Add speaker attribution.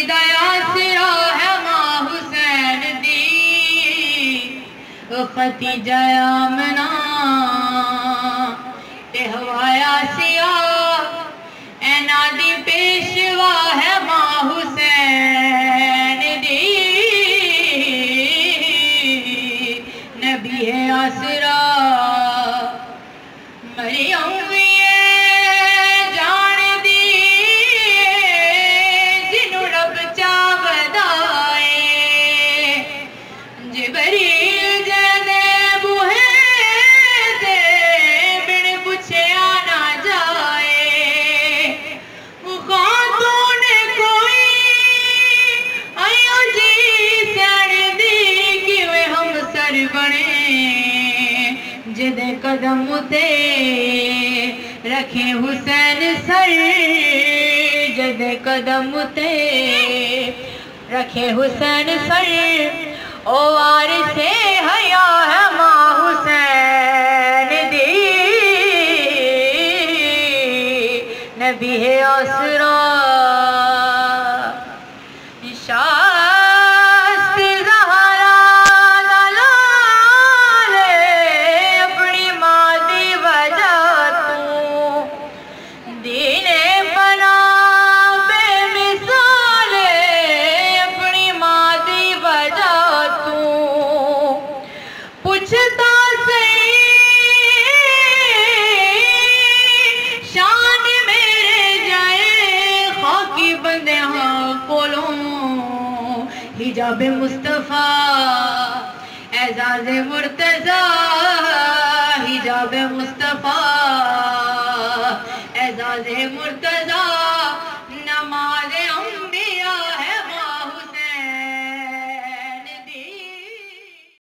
Speaker 1: دیا سرا ہے ماں حسین دی ختیجہ آمنہ تے ہوایا سیاہ اینا دی پیشوا ہے ماں حسین دی نبی ہے آسرا مریم جدے قدم تے رکھے حسین سر جدے قدم تے رکھے حسین سر او وارث حیا ہے ماں حسین دی نبی ہے آسرا حجاب مصطفیٰ اعزاز مرتضی حجاب مصطفیٰ اعزاز مرتضی